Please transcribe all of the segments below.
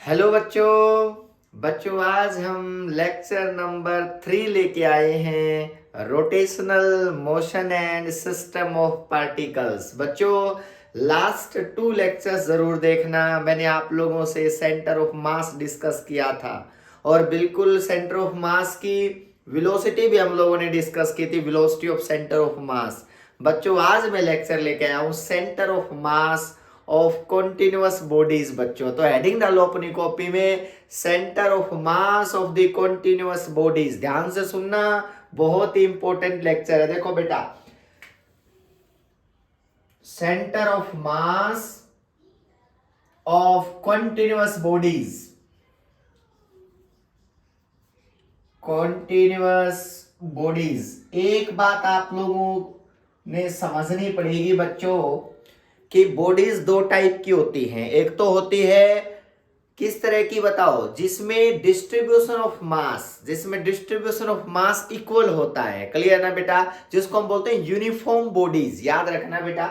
Hello बच्चों आज हम लेक्चर नंबर 3 लेके आए हैं rotational motion and system of particles. बच्चों लास्ट 2 लेक्चर्स जरूर देखना। मैंने आप लोगों से सेंटर ऑफ मास डिस्कस किया था और बिल्कुल सेंटर ऑफ मास की वेलोसिटी भी हम लोगों ने डिस्कस की थी, वेलोसिटी ऑफ सेंटर ऑफ मास। बच्चों आज मैं लेक्चर लेके आया हूँ centre of mass of continuous bodies. बच्चों तो हेडिंग डालो अपनी कॉपी में, centre of mass of the continuous bodies. ध्यान से सुनना, बहुत ही इंपॉर्टेंट लेक्चर है। देखो बेटा, centre of mass of continuous bodies, continuous bodies. एक बात आप लोगों ने समझनी पड़ेगी बच्चों कि बॉडीज दो टाइप की होती हैं। एक तो होती है किस तरह की बताओ, जिसमें डिस्ट्रीब्यूशन ऑफ मास इक्वल होता है। क्लियर ना बेटा, जिसको हम बोलते हैं यूनिफॉर्म बॉडीज। याद रखना बेटा,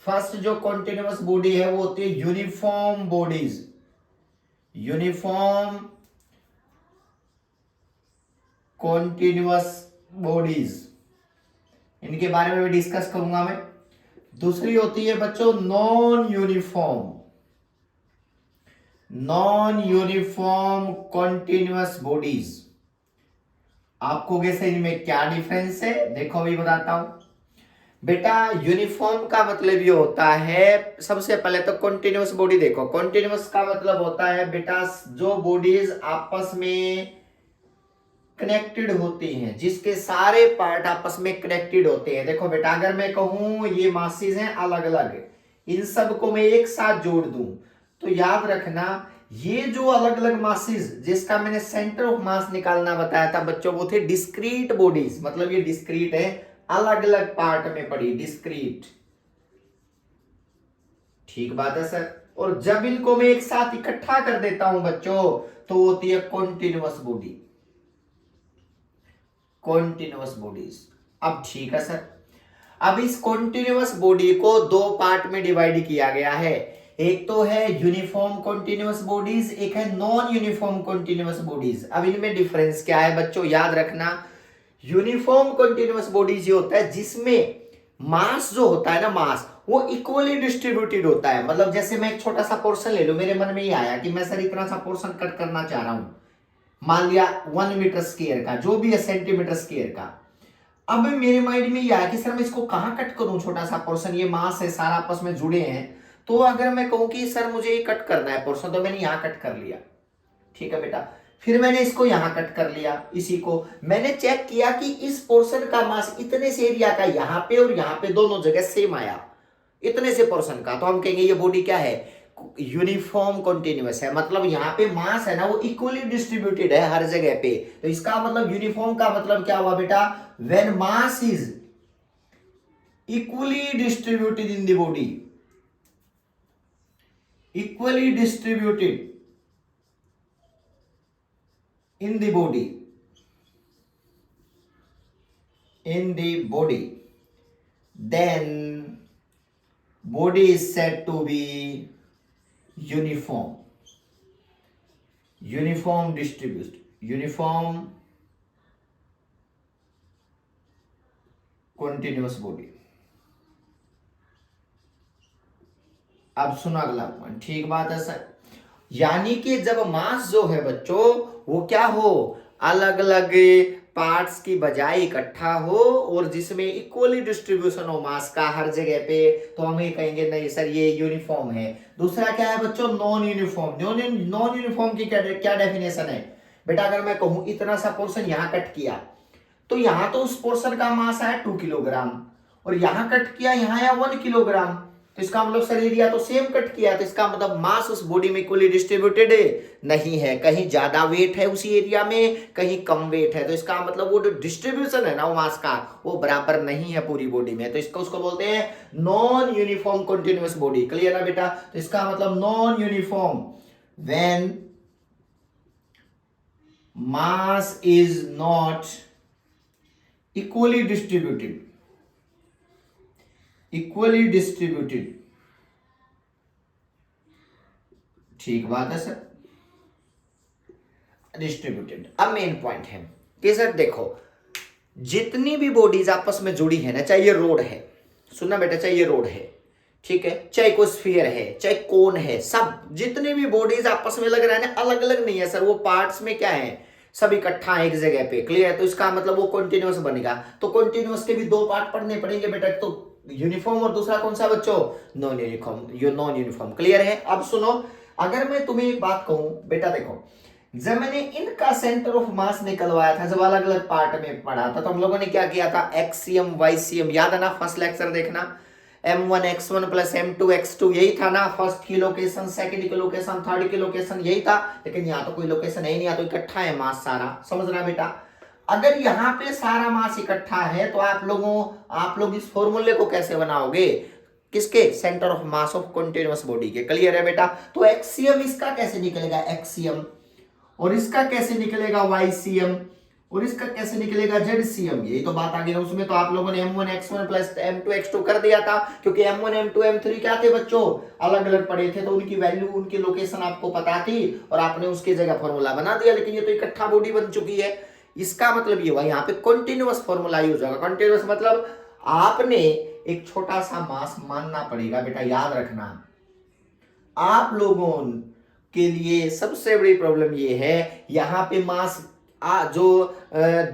फर्स्ट जो कॉन्टिन्यूअस बॉडी है वो होती है uniform bodies, uniform continuous bodies, इनके बारे में भी डिस्कस करूंगा मैं। दूसरी होती है बच्चों नॉन यूनिफॉर्म कॉन्टिन्यूअस बॉडीज। आपको कैसे इनमें क्या डिफरेंस है देखो अभी बताता हूं बेटा। यूनिफॉर्म का मतलब ये होता है, सबसे पहले तो कॉन्टिन्यूअस बॉडी देखो। कॉन्टिन्यूअस का मतलब होता है बेटा जो बॉडीज आपस में कनेक्टेड होती हैं, जिसके सारे पार्ट आपस में कनेक्टेड होते हैं। देखो बेटा, अगर मैं कहूं ये मासेस हैं अलग अलग, इन सबको मैं एक साथ जोड़ दूं तो याद रखना ये जो अलग अलग मासेस जिसका मैंने सेंटर ऑफ मास निकालना बताया था बच्चों, वो थे डिस्क्रीट बॉडीज। मतलब ये डिस्क्रीट है, अलग अलग पार्ट में पड़ी, डिस्क्रीट। ठीक बात है सर। और जब इनको मैं एक साथ इकट्ठा कर देता हूं बच्चों तो होती है कॉन्टिन्यूअस बॉडी, कॉन्टिन्यूअस बॉडीज। अब ठीक है सर, अब इस कॉन्टिन्यूअस बॉडी को दो पार्ट में डिवाइड किया गया है। एक तो है यूनिफॉर्म कॉन्टिन्यूअस बॉडीज, एक है नॉन यूनिफॉर्म कॉन्टिन्यूअस बॉडीज। अब इनमें डिफरेंस क्या है बच्चों, याद रखना। यूनिफॉर्म कॉन्टिन्यूअस बॉडीज ये होता है जिसमें मास जो होता है ना, मास वो इक्वली डिस्ट्रीब्यूटेड होता है। मतलब जैसे मैं एक छोटा सा पोर्शन ले लूं, मेरे मन में ये आया कि मैं सर इतना सा पोर्शन कट करना चाह रहा हूं, मान लिया 1 मीटर स्क्वायर का, जो भी है सेंटीमीटर स्क्वायर का। अब मेरे माइंड में ये आया कि सर मैं इसको कहां कट करूं, छोटा सा पोर्शन, ये मास है, सारा आपस में जुड़े हैं। तो अगर मैं कहूं कि सर मुझे ये कट करना है पोर्शन, तो मैंने यहां कट कर लिया। ठीक है बेटा, फिर मैंने इसको यहां कट कर लिया। इसी को मैंने चेक किया कि इस पोर्शन का मास इतने से एरिया का यहां पे और यहां पे दोनों जगह सेम आया, इतने से पोर्शन का, तो हम कहेंगे ये बॉडी क्या है, यूनिफॉर्म कॉन्टिन्यूअस है। मतलब यहाँ पे मास है ना वो इक्वली डिस्ट्रीब्यूटेड है हर जगह पे। तो इसका मतलब यूनिफॉर्म का मतलब क्या हुआ बेटा, when mass is equally distributed in the body, equally distributed in the body, in the body, then body is said to be uniform, uniform distributed, uniform continuous body। अब सुनो अगला पॉइंट, ठीक बात है सर। यानी कि जब मास जो है बच्चों वो क्या हो, अलग अलग पार्ट्स की बजाय इकट्ठा हो और जिसमें इक्वली डिस्ट्रीब्यूशन हो मास का हर जगह पे, तो हम ये कहेंगे नहीं सर ये यूनिफॉर्म है। दूसरा क्या है बच्चों, नॉन यूनिफॉर्म। नॉन यूनिफॉर्म की क्या डेफिनेशन है बेटा, अगर मैं कहूं इतना सा पोर्शन यहां कट किया तो यहां तो उस पोर्शन का मास आया 2 किलोग्राम, और यहां कट किया यहां आया 1 किलोग्राम। तो इसका मतलब सर एरिया तो सेम कट किया, तो इसका मतलब मास उस बॉडी में इक्वली डिस्ट्रीब्यूटेड नहीं है, कहीं ज्यादा वेट है उसी एरिया में, कहीं कम वेट है। तो इसका मतलब वो जो डिस्ट्रीब्यूशन है ना वो मास का, वो बराबर नहीं है पूरी बॉडी में। तो इसको उसको बोलते हैं non uniform continuous body. Clear ना बेटा, तो इसका मतलब non uniform when mass is not equally distributed, equally distributed. ठीक बात है सर। डिस्ट्रीब्यूटेड। अब मेन पॉइंट है कि सर देखो, जितनी भी बॉडीज आपस में जुड़ी है ना, चाहे ये रोड है, सुनना बेटा, चाहे ये रोड है, ठीक है, चाहे कोई स्फीयर है, चाहे कोन है, सब जितने भी बॉडीज आपस में लग रहा है ना, अलग अलग नहीं है सर, वो पार्ट्स में क्या है, सब इकट्ठा एक जगह पे। क्लियर है? तो इसका मतलब वो कॉन्टिन्यूअस बनेगा। तो कॉन्टिन्यूअस के भी दो पार्ट पढ़ने पड़ेंगे बेटा, तो यूनिफॉर्म और दूसरा कौन सा बच्चों, नॉन यूनिफॉर्म। ये नॉन यूनिफॉर्म। क्लियर है? अब सुनो, अगर मैं तुम्हें एक बात कहूं बेटा, देखो जब मैंने इनका सेंटर ऑफ मास निकलवाया था, जब अलग अलग पार्ट में पढ़ा था, तो हम लोगों ने क्या किया था, एक्सियम वाईसीएम, याद है ना, फर्स्ट लेक्चर देखना, m1 x1 plus m2 x2, यही था ना, फर्स्ट की लोकेशन, सेकंड की लोकेशन, थर्ड की लोकेशन, यही था। लेकिन यहाँ तो कोई लोकेशन है ही नहीं, यहाँ तो इकट्ठा है मास सारा, समझ रहा बेटा। अगर यहाँ पे सारा मास इकट्ठा है तो आप लोग इस फॉर्मूले को कैसे बनाओगे, किसके, centre of mass of continuous body के। क्लियर है बेटा? तो एक्सियम इसका कैसे निकलेगा, एक्सियम, और इसका कैसे निकलेगा वाईसीएम, और इसका कैसे निकलेगा जेडसीएम। यही तो बात आ गई ना। उसमें तो आप लोगों ने m1 x1 plus m2 x2 कर दिया था, क्योंकि m1 m2 m3 क्या थे बच्चों, अलग अलग पड़े थे, तो उनकी वैल्यू, उनकी लोकेशन आपको पता थी और आपने उसकी जगह फॉर्मूला बना दिया। लेकिन ये तो इकट्ठा बॉडी बन चुकी है, इसका मतलब ये हुआ यहाँ पे कॉन्टिन्यूअस फॉर्मूला यूज होगा। कॉन्टिन्यूअस मतलब आपने एक छोटा सा मास मानना पड़ेगा बेटा, याद रखना। आप लोगों के लिए सबसे बड़ी प्रॉब्लम ये है, यहाँ पे मास जो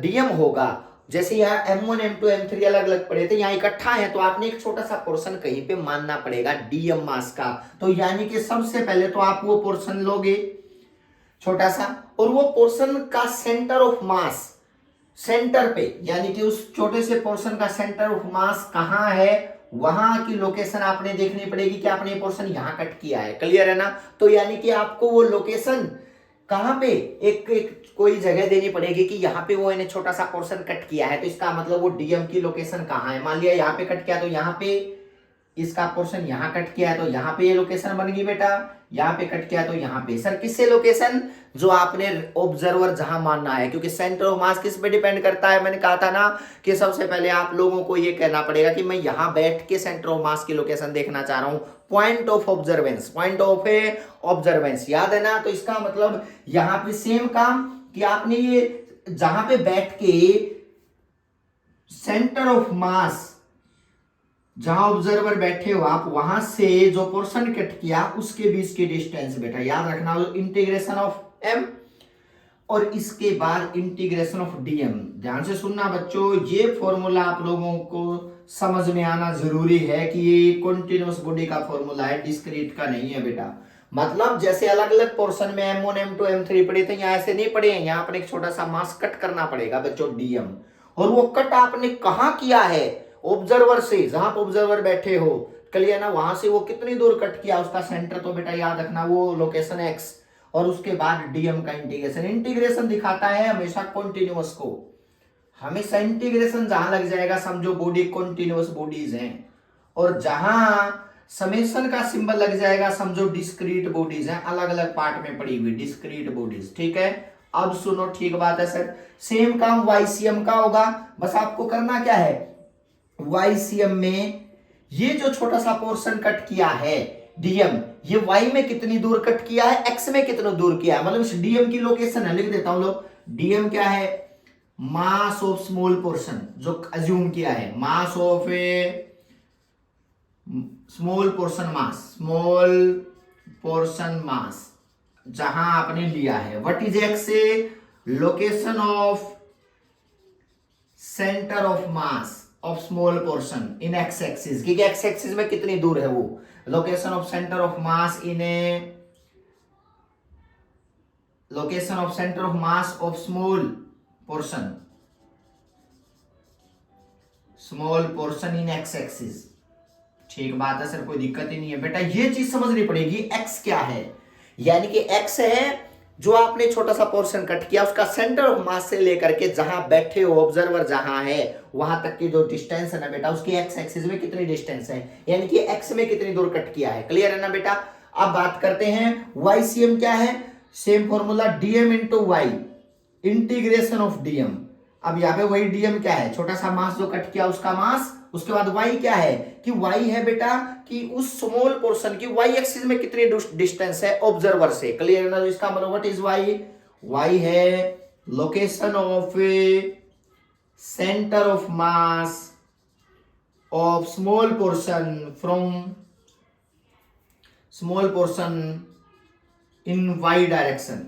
डीएम होगा, जैसे यहाँ m1 m2 m3 अलग अलग पड़े थे, यहाँ इकट्ठा है, तो आपने एक छोटा सा पोर्शन कहीं पे मानना पड़ेगा डीएम मास का। तो यानी कि सबसे पहले तो आप वो पोर्शन लोगे छोटा सा, और वो पोर्शन का सेंटर ऑफ मास, सेंटर पे, यानी कि उस छोटे से पोर्शन का सेंटर ऑफ मास कहाँ है, वहां की लोकेशन आपने देखनी पड़ेगी कि आपने पोर्शन यहां कट किया है। क्लियर है ना? तो यानी कि आपको वो लोकेशन कहां पे, एक कोई जगह देनी पड़ेगी कि यहाँ पे वो इन्हें छोटा सा पोर्शन कट किया है, तो इसका मतलब वो डीएम की लोकेशन कहाँ है। मान लिया यहाँ पे कट किया, तो यहाँ पे इसका पोर्शन यहाँ कट किया है, तो यहाँ पे ये लोकेशन बन गई बेटा, यहाँ पे कट किया तो यहाँ पे। सर किससे लोकेशन, जो आपने ऑब्जर्वर जहां मानना है, क्योंकि सेंटर ऑफ मास किस पे डिपेंड करता है, मैंने कहा था ना कि सबसे पहले आप लोगों को ये कहना पड़ेगा कि मैं यहाँ बैठ के सेंटर ऑफ मास की लोकेशन देखना चाह रहा हूं, point of observance, point of observance, याद है ना। तो इसका मतलब यहाँ पे सेम काम कि आपने ये जहां पे बैठ के सेंटर ऑफ मास, जहां ऑब्जर्वर बैठे हो आप, वहां से जो पोर्शन कट किया उसके बीच की डिस्टेंस बेटा याद रखना, इंटीग्रेशन ऑफ m, और इसके बाद इंटीग्रेशन ऑफ dm। ध्यान से सुनना बच्चों, ये फॉर्मूला आप लोगों को समझ में आना जरूरी है कि ये कॉन्टिन्यूअस बॉडी का फॉर्मूला है, डिस्क्रीट का नहीं है बेटा। मतलब जैसे अलग अलग पोर्शन में m1 m2 m3 पड़े थे, यहाँ ऐसे नहीं पड़े हैं, यहाँ पर एक छोटा सा मास कट करना पड़ेगा बच्चों dm, और वो कट आपने कहाँ किया है, ऑब्जर्वर से, जहां पर ऑब्जर्वर बैठे हो। क्लियर ना? वहां से वो कितनी दूर कट किया, उसका सेंटर तो बेटा याद रखना वो लोकेशन x, और उसके बाद डीएम का इंटीग्रेशन। इंटीग्रेशन दिखाता है हमेशा कॉन्टिन्यूअस को, हमेशा इंटीग्रेशन जहां लग जाएगा समझो बॉडी कॉन्टिन्यूअस बॉडीज हैं, और जहां समेशन का सिंबल लग जाएगा समझो डिस्क्रीट बॉडीज हैं, अलग अलग पार्ट में पड़ी हुई डिस्क्रीट बॉडीज। ठीक है? अब सुनो, ठीक बात है सर, सेम काम वाईसीएम का होगा, बस आपको करना क्या है, वाईसीएम में ये जो छोटा सा पोर्शन कट किया है डीएम, ये वाई में कितनी दूर कट किया है, एक्स में कितना दूर किया है, मतलब इस डीएम की लोकेशन है, लिख देता हूं लोग। डीएम क्या है, मास ऑफ स्मॉल पोर्शन, जो अज्यूम किया है, mass of a small portion mass, small portion mass जहां आपने लिया है। What is X, location of centre of mass of small portion in X axis, क्योंकि एक्स एक्सिस में कितनी दूर है वो, location of centre of mass in A, location of centre of mass of small portion, small portion in X axis. ठीक बात है sir, कोई दिक्कत ही नहीं है बेटा, ये चीज समझनी पड़ेगी। एक्स क्या है, यानी कि एक्स है जो आपने छोटा सा पोर्शन कट किया, उसका सेंटर ऑफ मास से लेकर के जहां बैठे हो ऑब्जर्वर जहां है वहां तक की जो डिस्टेंस है ना बेटा, उसकी एक्स एक्सिस में कितनी डिस्टेंस है, यानी कि एक्स में कितनी दूर कट किया है। क्लियर है ना बेटा? अब बात करते हैं वाईसीएम क्या है, same formula DM into Y, integration of DM. अब यहाँ पे वही डीएम क्या है, छोटा सा मास जो कट किया उसका मास, उसके बाद वाई क्या है कि वाई है बेटा कि उस स्मॉल पोर्शन की वाई एक्सिस में कितनी डिस्टेंस है ऑब्जर्वर से। क्लियर है ना? इसका मतलब व्हाट इज वाई, y है location of centre of mass of small portion from small portion in y direction.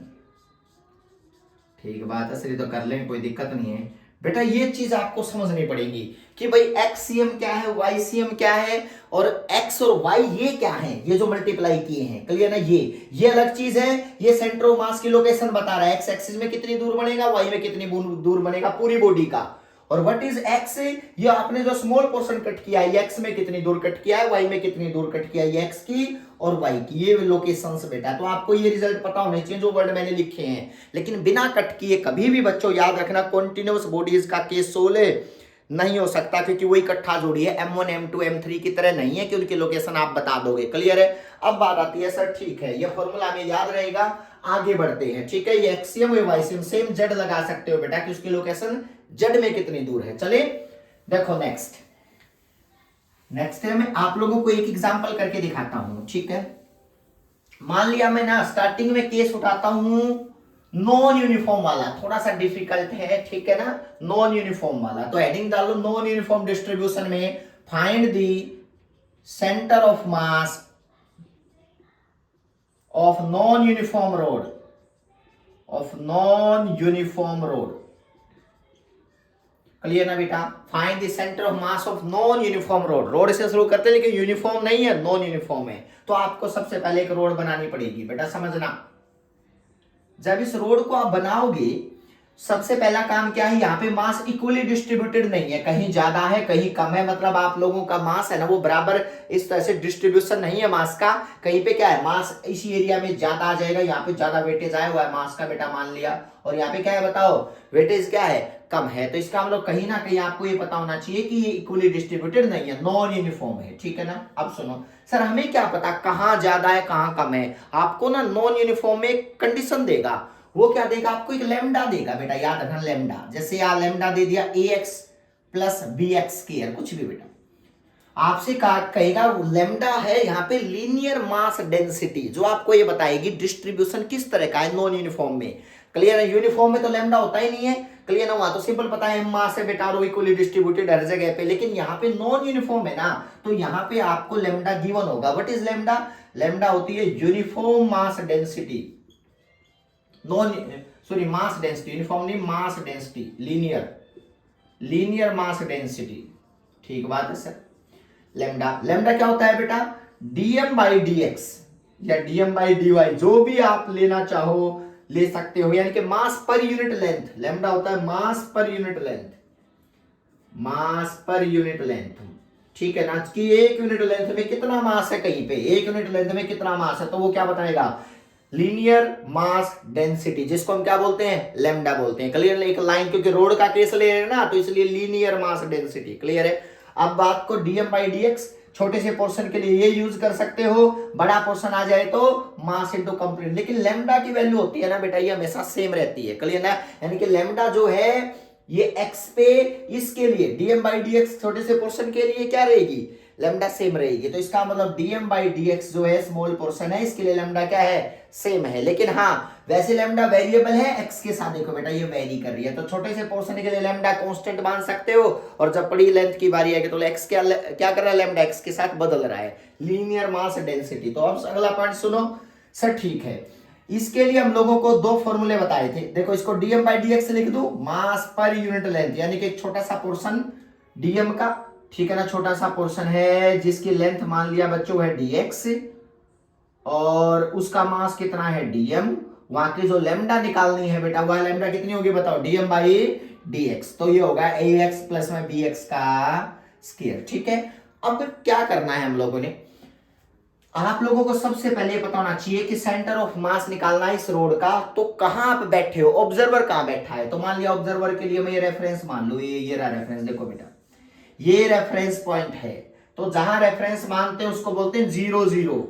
ठीक बात है सर, ये तो कर लेंगे, कोई दिक्कत नहीं है बेटा। ये चीज आपको समझनी पड़ेगी कि भाई एक्सीएम क्या है, वाईसीएम क्या है, और एक्स और वाई ये क्या है, ये जो मल्टीप्लाई किए हैं, क्लियर ना। ये अलग चीज है, ये सेंटर ऑफ मास की लोकेशन बता रहा है, एक्स एक्सिस में कितनी दूर बनेगा, वाई में कितनी दूर बनेगा पूरी बॉडी का। और व्हाट इज एक्स, ये आपने जो स्मॉल पोर्शन कट किया है, एक्स में कितनी दूर कट किया है, वाई में कितनी दूर कट किया है, एक्स की और वाई की, ये लोकेशंस बेटा। तो आपको ये रिजल्ट पता होने चाहिए जो वर्ड मैंने लिखे हैं, लेकिन बिना कट किए कभी भी बच्चों याद रखना कॉन्टिन्यूअस बॉडीज का केस सोल्व नहीं हो सकता, क्योंकि वो इकट्ठा जोड़ी है, M1 M2 M3 की तरह नहीं है कि उनकी लोकेशन आप बता दोगे, क्लियर है। अब बात आती है सर ठीक है, ये फॉर्मूला हमें याद रहेगा, आगे बढ़ते हैं। ठीक है, ये एक्सियम या वाईसीएम सेम जेड लगा सकते हो बेटा कि उसकी लोकेशन जेड में कितनी दूर है। चलिए देखो नेक्स्ट है, मैं आप लोगों को एक एग्जांपल करके दिखाता हूं। ठीक है, मान लिया मैं ना स्टार्टिंग में केस उठाता हूं नॉन यूनिफॉर्म वाला, थोड़ा सा डिफिकल्ट है, ठीक है ना, नॉन यूनिफॉर्म वाला। तो हेडिंग डालो नॉन यूनिफॉर्म डिस्ट्रीब्यूशन में find the centre of mass of non uniform road, clear ना बेटा। Find the centre of mass of non uniform road, road से शुरू करते हैं लेकिन यूनिफॉर्म नहीं है, नॉन यूनिफॉर्म है। तो आपको सबसे पहले एक रोड बनानी पड़ेगी बेटा, समझना। जब इस रोड को आप बनाओगे, सबसे पहला काम क्या है, यहाँ पे मास इक्वली डिस्ट्रीब्यूटेड नहीं है, कहीं ज्यादा है कहीं कम है, मतलब आप लोगों का मास है ना वो बराबर इस तरह से डिस्ट्रीब्यूशन नहीं है मास का। कहीं पे क्या है, मास इसी एरिया में ज्यादा आ जाएगा, यहाँ पे ज्यादा वेटेज आया हुआ है मास का बेटा मान लिया, और यहाँ पे क्या है बताओ, वेटेज क्या है, कम है। तो इसका मतलब कहीं ना कहीं आपको ये पता होना चाहिए कि ये इक्वली डिस्ट्रीब्यूटेड नहीं है, नॉन यूनिफॉर्म है, ठीक है ना। अब सुनो सर, हमें क्या पता कहाँ ज्यादा है कहाँ कम है, आपको ना नॉन यूनिफॉर्म में एक कंडीशन देगा, वो क्या देगा आपको, एक लेमडा देगा बेटा, याद रखना लेमडा। जैसे यार लेमडा दे दिया ax प्लस bx स्क्वायर, कुछ भी बेटा आपसे कहेगा लेमडा है यहाँ पे लीनियर मास डेंसिटी, जो आपको ये बताएगी डिस्ट्रीब्यूशन किस तरह का है नॉन यूनिफॉर्म में। क्लियर है, यूनिफॉर्म में तो लेमडा होता ही नहीं है, क्लियर ना, वहां तो सिंपल पता है मास है बेटा, और इक्वली डिस्ट्रीब्यूटेड हर जगह पे। लेकिन यहाँ पे नॉन यूनिफॉर्म है ना, तो यहाँ पे आपको लेमडा गिवन होगा। व्हाट इज लेमडा, लेमडा होती है uniform mass density, mass density, uniform नहीं, mass density, linear mass density. ठीक बात है सर। लेमडा क्या होता है बेटा, dm बाई dx या dm बाई dy, जो भी आप लेना चाहो ले सकते हो, यानी कि मास पर यूनिट लेंथ। लेमडा होता है मास पर यूनिट लेंथ, ठीक है ना, कि एक यूनिट लेंथ में कितना मास है, कहीं पे एक यूनिट लेंथ में कितना मास है, तो वो क्या बताएगा, लीनियर मास डेंसिटी, जिसको हम क्या बोलते हैं, लेमडा बोलते हैं। क्लियर, एक लाइन, क्योंकि रोड का केस ले रहे हैं ना, तो इसलिए लीनियर मास डेंसिटी, क्लियर है। अब बात को dm बाई dx, छोटे से पोर्शन के लिए ये यूज कर सकते हो, बड़ा पोर्शन आ जाए तो मास इनटू कंप्लीट। लेकिन लेमडा की वैल्यू होती है ना बेटा, ये हमेशा सेम रहती है, क्लियर ना, यानी कि लेमडा जो है ये x पे, इसके लिए dm बाई dx छोटे से पोर्शन के लिए क्या रहेगी, लेमडा सेम रहेगी। तो इसका मतलब dm बाई dx जो है स्मॉल पोर्शन है, इसके लिए लेमडा क्या है, सेम है। लेकिन हाँ, वैसे लेमडा वेरिएबल है x के साथ, देखो बेटा ये वेरी कर रही है, तो छोटे से पोर्शन के लिए लेमडा कांस्टेंट मान सकते हो, और जब बड़ी लेंथ की बारी आएगी तो x क्या कर रहा है, लेमडा x के साथ बदल रहा है, लीनियर मास डेंसिटी। तो अब अगला पॉइंट सुनो सर, ठीक है, इसके लिए हम लोगों को दो फॉर्मूले बताए थे। देखो इसको dm बाई dx लिख दो, मास पर यूनिट लेंथ, यानी कि एक छोटा सा पोर्शन dm का, ठीक है ना, छोटा सा पोर्शन है जिसकी लेंथ मान लिया बच्चों है dx, और उसका मास कितना है dm, वहां की जो लेमडा निकालनी है बेटा, वह लेमडा कितनी होगी बताओ, dm बाई dx, तो ये होगा ax प्लस में bx का स्क्वायर, ठीक है। अब क्या करना है हम लोगों ने, आप लोगों को सबसे पहले पता होना चाहिए कि सेंटर ऑफ मास निकालना है इस रोड का, तो कहां आप बैठे हो, ऑब्जर्वर कहां बैठा है। तो मान लिया ऑब्जर्वर के लिए मैं ये रेफरेंस मान लो, ये रहा रेफरेंस, देखो बेटा ये रेफरेंस पॉइंट है, तो जहां रेफरेंस मानते हैं उसको बोलते हैं 0 0,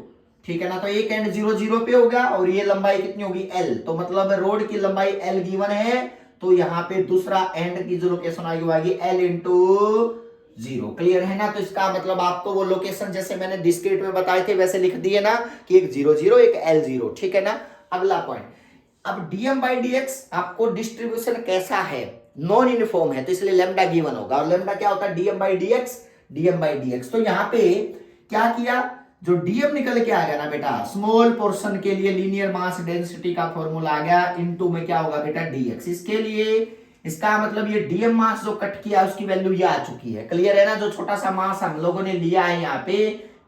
ठीक है ना। तो एक एंड 0 0 पे होगा, और ये लंबाई कितनी होगी l, तो मतलब रोड की लंबाई l गिवन है, तो यहाँ पे दूसरा एंड की जो लोकेशन आएगी वो आएगी l इंटू 0, क्लियर है ना। तो इसका मतलब आपको वो लोकेशन जैसे मैंने डिस्क्रीट में बताए थे वैसे लिख दिए ना, कि एक 0 0 एक l 0, ठीक है ना। अगला पॉइंट, अब dm by dx आपको डिस्ट्रीब्यूशन कैसा है, नॉन यूनिफॉर्म है, तो इसलिए लेमडा गिवन होगा। और लेमडा क्या होता है, dm by dx। तो यहाँ पे क्या किया, जो dm निकल के आ गया ना बेटा, स्मॉल पोर्शन के लिए लीनियर मास डेंसिटी का फॉर्मूला आ गया, इनटू में क्या होगा बेटा dx। इसके लिए इसका मतलब ये dm मास जो कट किया उसकी वैल्यू ये आ चुकी है। क्लियर है ना, जो छोटा सा मास हम लोगों ने लिया है यहाँ पे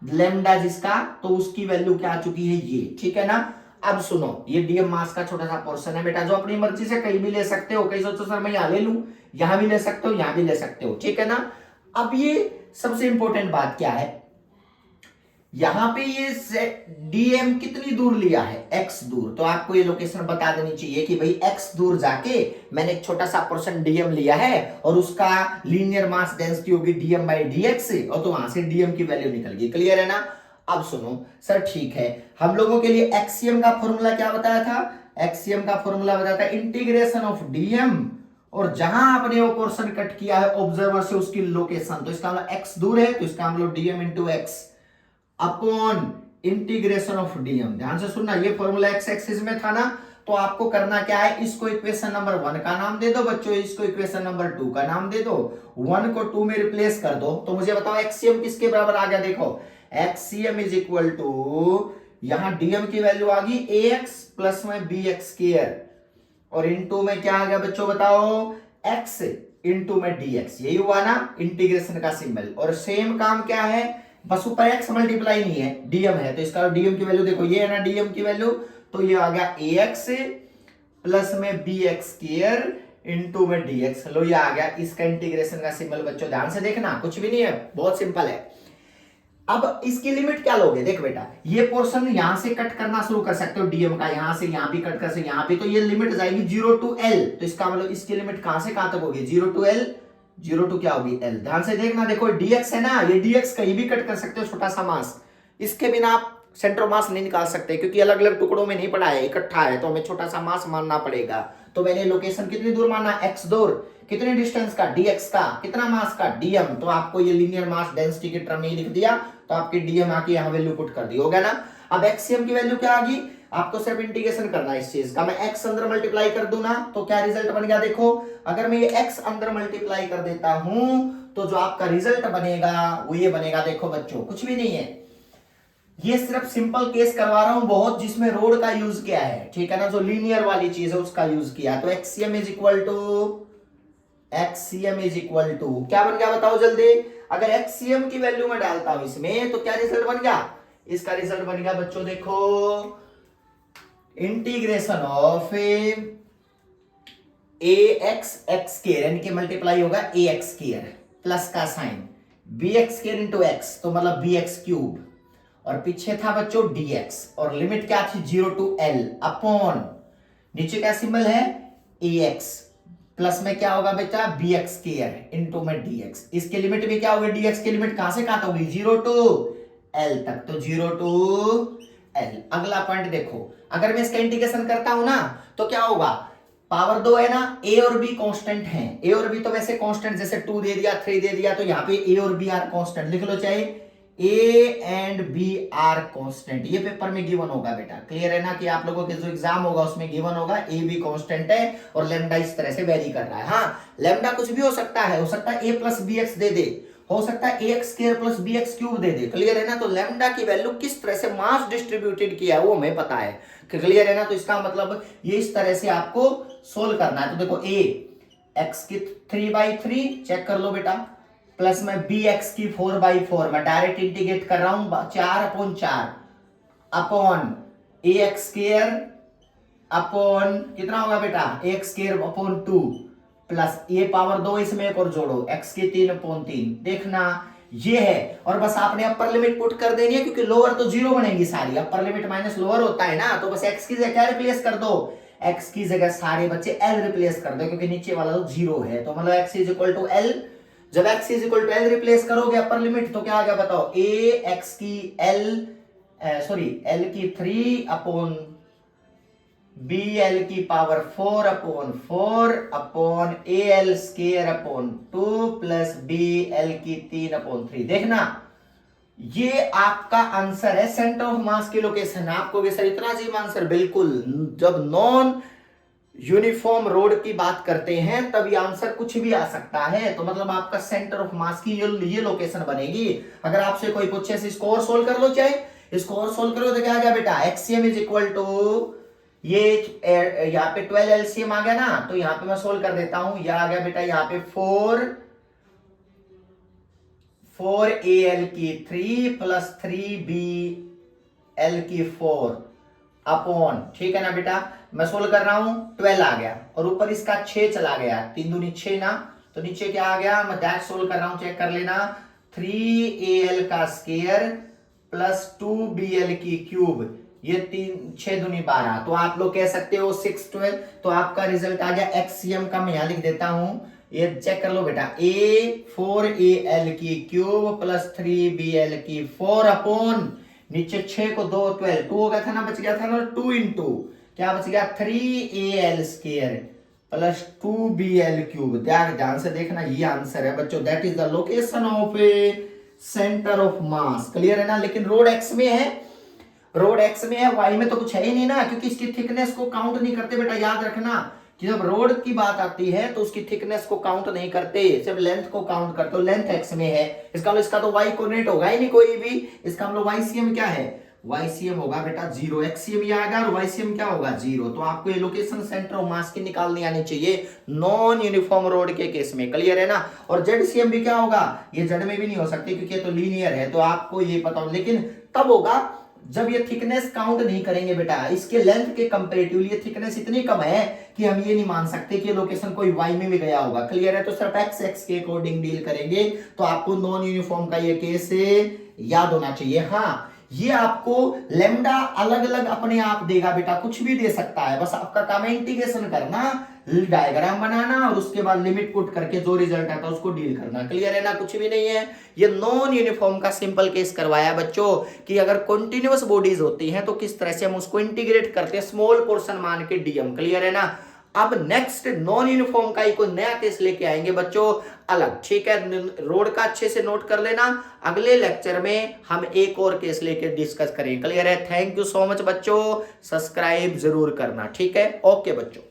लेमडा जिसका, तो उसकी वैल्यू क्या आ चुकी है ये, ठीक है ना। अब सुनो, ये डीएम मास का छोटा सा पोर्शन है बेटा, जो अपनी मर्जी से कहीं भी ले सकते हो। कहीं सोचो सर मैं यहां ले लूं, यहां भी ले सकते हो, यहां भी ले सकते हो, ठीक है ना। अब ये सबसे इंपॉर्टेंट बात क्या है, यहां पे ये डीएम कितनी दूर लिया है, एक्स दूर। तो आपको ये लोकेशन बता देनी चाहिए कि भाई एक्स दूर जाके मैंने एक छोटा सा पोर्शन डीएम लिया है और उसका लीनियर मास डेंसिटी होगी डीएम बाई डीएक्स, और तो वहां से डीएम की वैल्यू निकल गई। क्लियर है ना। अब सुनो सर, ठीक है, हम लोगों के लिए एक्सीएम का फॉर्मूला क्या बताया था, एक्सीएम का फॉर्मूला बताया था इंटीग्रेशन ऑफ डीएम, और जहां आपने वो पोर्शन कट किया है ऑब्जर्वर से उसकी लोकेशन, तो इसका मतलब एक्स दूर है, तो इसका मतलब DM into x upon integration of DM. ध्यान से सुनना, ये फॉर्मूला एक्स एक्सिस में था ना, तो आपको करना क्या है, इसको इक्वेशन नंबर 1 का नाम दे दो बच्चों, इसको इक्वेशन नंबर 2 का नाम दे दो, 1 को 2 में रिप्लेस कर दो। तो मुझे बताओ एक्सीएम किसके बराबर आ गया, देखो एक्सीएम इज इक्वल टू, यहां डीएम की वैल्यू आ गई ax प्लस में bx स्क्वायर, और इनटू में क्या आ गया बच्चों बताओ, x इनटू में dx, यही हुआ ना इंटीग्रेशन का सिंबल। और सेम काम क्या है, बस ऊपर x मल्टीप्लाई नहीं है, dm है, तो इसका dm की वैल्यू देखो, ये है ना dm की वैल्यू, तो ये आ गया ax प्लस में bx स्क्वायर इनटू में dx। लो ये आ गया, इसका इंटीग्रेशन का सिंबल बच्चों ध्यान से देखना, कुछ भी नहीं है, बहुत सिंपल है। अब इसकी लिमिट क्या लोगे, देख बेटा, ये पोर्शन यहां से कट करना शुरू कर सकते हो डीएम का, यहां से यहां भी कट कर सकते, यहां भी, तो ये लिमिट जाएगी 0 टू एल। तो इसका मतलब इसकी लिमिट कहां से कहां तक होगी, 0 टू एल, 0 टू क्या होगी एल। ध्यान से देखना, देखो डीएक्स है ना, ये डीएक्स कहीं भी कट कर सकते हो, छोटा सा मास, इसके बिना आप सेंटर मास नहीं निकाल सकते, क्योंकि अलग अलग टुकड़ों में नहीं पड़ा है, इकट्ठा है, तो हमें छोटा सा मास मानना पड़ेगा। तो मैंने लोकेशन कितनी दूर माना, एक्स दूर, कितने डिस्टेंस का, डीएक्स का, कितना मास का, डीएम। तो आपको ये लीनियर मास डेंसिटी के टर्म में लिख दिया, तो आपकी डीएम आके यहां वैल्यू पुट कर दी, हो गया ना। अब एक्सीएम की वैल्यू क्या आ गई, आपको सिर्फ इंटीग्रेशन करना है इस चीज का। मैं एक्स अंदर मल्टीप्लाई कर दूं ना, तो क्या रिजल्ट बन गया, देखो अगर मैं ये एक्स अंदर मल्टीप्लाई कर देता हूं, तो जो आपका रिजल्ट बनेगा वो ये बनेगा, देखो बच्चों कुछ भी नहीं है, ये सिर्फ सिंपल केस करवा रहा हूं बहुत, जिसमें रोड का यूज किया है, ठीक है ना, जो लीनियर वाली चीज है उसका यूज किया। तो XCM is equal to, XCM is equal to क्या बन गया बताओ जल्दी, अगर एक्सीएम की वैल्यू में डालता हूं इसमें, तो क्या रिजल्ट बन गया, इसका रिजल्ट बन गया बच्चों देखो, integration of a x x square, यानी कि मल्टीप्लाई होगा ए एक्स स्क्वायर प्लस का sign b x square into x, तो मतलब बी एक्स क्यूब, और पीछे था बच्चों dx, और लिमिट क्या थी 0 टू l अपॉन, नीचे क्या सिंबल है ax, प्लस में क्या होगा बेटा bx स्क्वायर इनटू में dx। इसकी लिमिट भी क्या होगी, dx की लिमिट कहां से कहां तक होगी, 0 टू l तक, तो 0 टू l। अगला पॉइंट देखो, अगर मैं इसका इंटीग्रेशन करता हूं ना, तो क्या होगा, पावर 2 है ना, a और b कांस्टेंट हैं, a और b तो वैसे कांस्टेंट, जैसे 2 दे दिया 3 दे दिया, तो यहाँ पे a और b आर कांस्टेंट लिख लो, चाहे a and b are constant, ये पेपर में गिवन होगा बेटा। क्लियर है ना, कि आप लोगों के जो एग्जाम होगा उसमें गिवन होगा ए बी कांस्टेंट है, और लेमडा इस तरह से वेरी कर रहा है। हाँ लेमडा कुछ भी हो सकता है, हो सकता है ए प्लस बी एक्स दे दे, हो सकता है A x square plus B X cube दे दे। क्लियर है ना, तो लेमडा की वैल्यू किस तरह से मास डिस्ट्रीब्यूटेड किया है वो हमें पता है। क्लियर है ना, तो इसका मतलब ये इस तरह से आपको सोल्व करना है। तो देखो ए एक्स की 3/3 चेक कर लो बेटा, प्लस में बी एक्स की 4/4, मैं डायरेक्ट इंटीग्रेट कर रहा हूं 4/4 अपॉन ए एक्स स्क्वायर अपॉन कितना होगा बेटा एक्स स्क्वायर अपॉन 2, प्लस ये पावर 2 इसमें एक और जोड़ो एक्स की 3/3, देखना ये है। और बस आपने अपर लिमिट पुट कर देनी है, क्योंकि लोअर तो 0 बनेगी सारी, अपर लिमिट माइनस लोअर होता है ना, तो बस एक्स की जगह क्या रिप्लेस कर दो, एक्स की जगह सारे बच्चे एल रिप्लेस कर दो, क्योंकि नीचे वाला तो 0 है, तो मतलब x is equal to l. जब x is equal to l replace करोगे अपर लिमिट, तो क्या आ गया बताओ, ए एक्स की एल एल की 3 अपॉन बी एल की power 4 upon 4 upon a l square upon 2 plus b l की 3/3। देखना ये आपका आंसर है, सेंटर ऑफ मास की लोकेशन। आपको भी सर इतना सेम आंसर, बिल्कुल। जब नॉन यूनिफॉर्म रोड की बात करते हैं तब ये आंसर कुछ भी आ सकता है, तो मतलब आपका सेंटर ऑफ मास की ये लोकेशन बनेगी। अगर आपसे कोई पूछे इसको और सोल्व कर लो, चाहे इसको और सोल्व करो तो क्या आ गया बेटा, एक्सीएम इज इक्वल टू, ये यहाँ पे 12 एलसीएम आ गया ना, तो यहाँ पे मैं सोल्व कर देता हूं। यह आ गया बेटा यहाँ पे 4 AL की 3 प्लस 3BL की 4 अपॉन, ठीक है ना बेटा, मैं सोल्व कर रहा हूं, 12 आ गया और ऊपर इसका 6 चला गया, 3 दूनी 6 ना, तो नीचे क्या आ गया, मैं डायरेक्ट सोल्व कर रहा हूं, चेक कर लेना, 3AL का स्क्वायर प्लस 2BL की क्यूब, ये 6 दूनी 12, तो आप लोग कह सकते हो 6 12, तो आपका रिजल्ट आ गया एक्सीएम का। मैं यहां लिख देता हूं, ये चेक कर लो बेटा, A4AL की क्यूब प्लस 3BL की 4 अपॉन नीचे 6 को 2 12, 2 हो गया था ना, बच गया था ना 2 इंटू क्या बच गया 3AL square plus 2BL cube. ध्यान से देखना, ये आंसर है बच्चों, that is the location of A centre of mass. Clear है ना। लेकिन रोड एक्स में है, रोड एक्स में है, वाई में तो कुछ है ही नहीं ना, क्योंकि इसकी थिकनेस को काउंट नहीं करते बेटा। याद रखना कि जब रोड की बात आती है तो उसकी थिकनेस को काउंट नहीं करते, सिर्फ लेंथ को काउंट करते हो। लेंथ एक्स में है, इसका तो वाई कोऑर्डिनेट होगा ही नहीं कोई भी, इसका हम लोग वाईसीएम क्या है, वाईसीएम होगा बेटा 0, एक्सीएम ये आएगा और वाईसीएम क्या होगा 0। तो आपको ये लोकेशन सेंटर ऑफ मास की निकालनी आनी चाहिए नॉन यूनिफॉर्म रोड के केस में। क्लियर है ना। और जेडसीएम भी क्या होगा, ये जेड में भी नहीं हो सकती क्योंकि ये तो लीनियर है, तो आपको ये पता हो, लेकिन तब होगा जब ये थिकनेस काउंट नहीं करेंगे बेटा। इसके लेंथ के कंपैरेटिवली ये थिकनेस इतनी कम है कि हम ये नहीं मान सकते कि लोकेशन कोई वाई में भी गया होगा। क्लियर है। तो सिर्फ एक्स एक्स के अकॉर्डिंग डील करेंगे, तो आपको नॉन यूनिफॉर्म का ये केस याद होना चाहिए। हाँ, ये आपको लेमडा अलग अलग अपने आप देगा बेटा, कुछ भी दे सकता है, बस आपका काम इंटीग्रेशन करना, डायग्राम बनाना और उसके बाद लिमिट पुट करके जो रिजल्ट आता है उसको डील करना। क्लियर है ना। कुछ भी नहीं है, ये नॉन यूनिफॉर्म का सिंपल केस करवाया बच्चों कि अगर कंटीन्यूअस बॉडीज होती हैं तो किस तरह से हम उसको इंटीग्रेट करते हैं स्मॉल पोर्शन मान के डीएम। क्लियर है ना। अब नेक्स्ट नॉन यूनिफॉर्म का एक नया केस लेके आएंगे बच्चों अलग, ठीक है। रोड का अच्छे से नोट कर लेना, अगले लेक्चर में हम एक और केस लेके डिस्कस करेंगे। क्लियर है। थैंक यू सो मच बच्चों, सब्सक्राइब जरूर करना, ठीक है। ओके बच्चों।